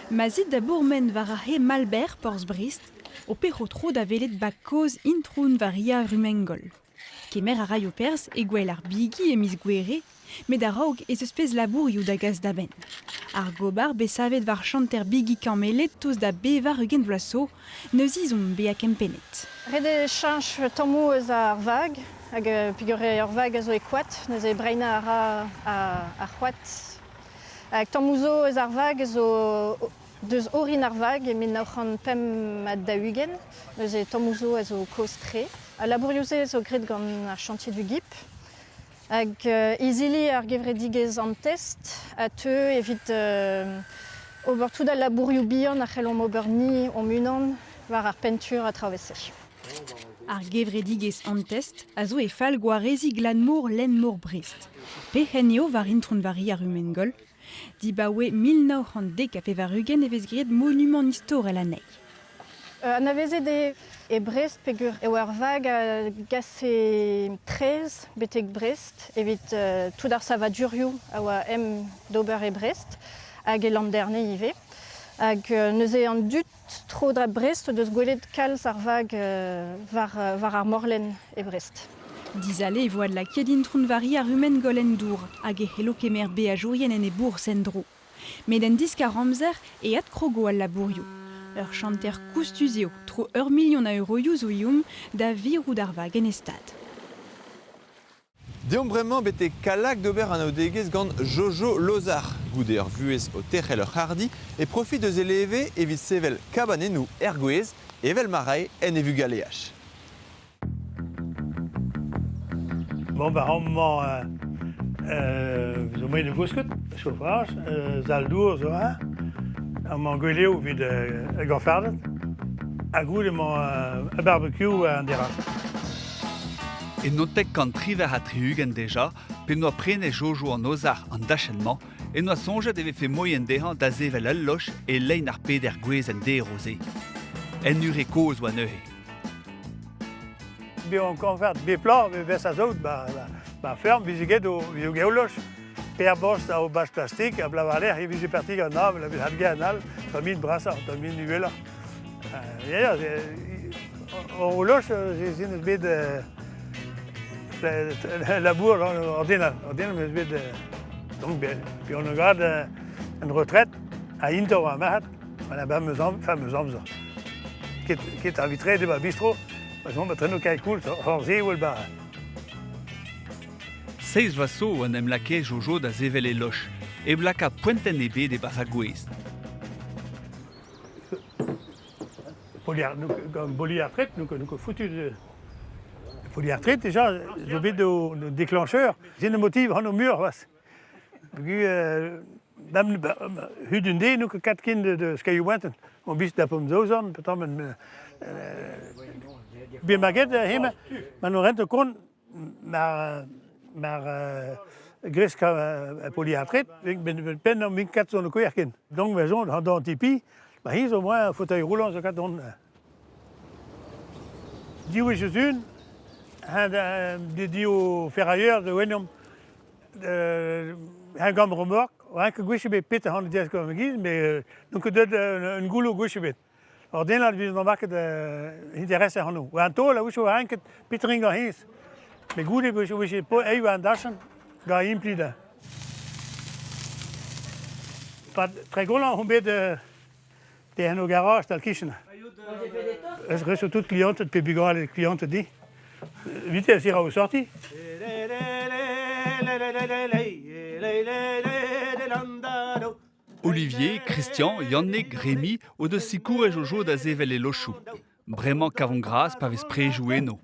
Mazit da bourmen var ar he Malbert porz Brest, o perro da velet bak koz introun varia rumengol. Kemer a rai o pers e gwell ar bigi e mis gwere, met a raog ez eus pez labourioù da gaz da ben. Ar gobar besavet var chanter bigi kamelet toz da bevar eugen vlaso, neus izon be a kempenet. Rede chanch tammou eus ar vag, hag pigure ur vag a zo e koat, neus e breina a ra ar c'hoat. Hag tammou zo eus ar vag zo deus orin ar vag, men naoc'han pem mat da ugen, neus e tammou zo a zo koz tre. A labourioù-se zo grit gant ar chantier du gip. Hag izili ar gevredigez an test, a teu evit ober tout da labourioù bihan ar c'hellom ober ni o munan war ar pentur a travesse. Ar gevredigez an test a zo e fall gwarezi glanmour lenmour Brest. Pechenio var introun vari ar rumengol, dibaoe 1910 a pe var ugen evez gret monument istorel anei. Anavezet e Brest pegur eo ar vag a gase 13 betek Brest, evit tout ar savadurioù a oa d'ober e Brest, hag e landerne ive. Hag neuze an dut tro dra Brest deus gwelet kalz ar vag var ar morlen e Brest. Dizale e voad la kiedin troun vari ar rumengol en dour, hag e c'hello kemer be a jourien en e bourg en dro. Met en disk ar amzer e at krogo al labourioù. Ur chanter koustuzio, tro ur million a euroioù zo youm da virou d'ar vag en estad. Deomp bremañ bete kalak d'ober an aodegez gant Jojo Lozar, goude ur vuez o techel ur c'hardi, e profit deus eleve evit sevel kabanenou ergouez evel marai en evu galeach. Bon, amañ zo moet e vousket, chauffage, zaldour zo ha. Amañ gweleo vid gañfardet, a goude emañ a barbecue an deras. Et notek kant triver ha trihugen deja, pe noa prene Jojo an ozar an dachenman, et noa sonjet eve fe moyen dehan da zevel al loch e lein ar peder gwez en deroze. En ur e koz oa neuhe. Be an kanfert be pla, be ves a zot, ba ferm, viziget o geo loch. Per bost a o bas plastik, a blavaler, e vize partik an av, la hadge an al, tamin brasa, tamin nuvela. O loch, zin eus bet labour ordinal meus bet donc ben. Puis on regarde une retraite à Inter à Mahat, on a pas fameuse amza. Qui est invité de ma bistro, parce qu'on va traîner au caille cool, hors zé ou le bar. Seiz vaso an em lake Jojo da zevel e loch, e blaka poenten e bet e bar a gwez. Polyarthrite, nous foutu de polyarthrite déjà, je vais de déclencheur, j'ai une motive en au mur, was. Dan huden de nu 4 kinderen de skeuwenten, om bis dat om zo zijn, betam bij maget hema, maar nu rente kon maar gris polyarthrite, ik ben om 4 zo'n koerkin. Donc we zo'n hadden tipi, maar hier zo mooi een fauteuil roulant zo kan die is een die ferrailleur de Wenham un gam remorque, un que gouche be pit han des comme guise, mais donc de un goulou gouche bit. Alors den la vis no market interesse han no. Un tol où un que pitringa his. Mais goulé gouche po ei un dashen ga implida. Pas très golant on bet de han garage tal kitchen. Est-ce que sur toute cliente de Pébigal les clientes dit vite elle sera au sorti. Olivier, Christian, Yannick, Rémi o deus sikour e Jojo da zevel e lochou. Bremañ kavon gras pa vez prejou eno.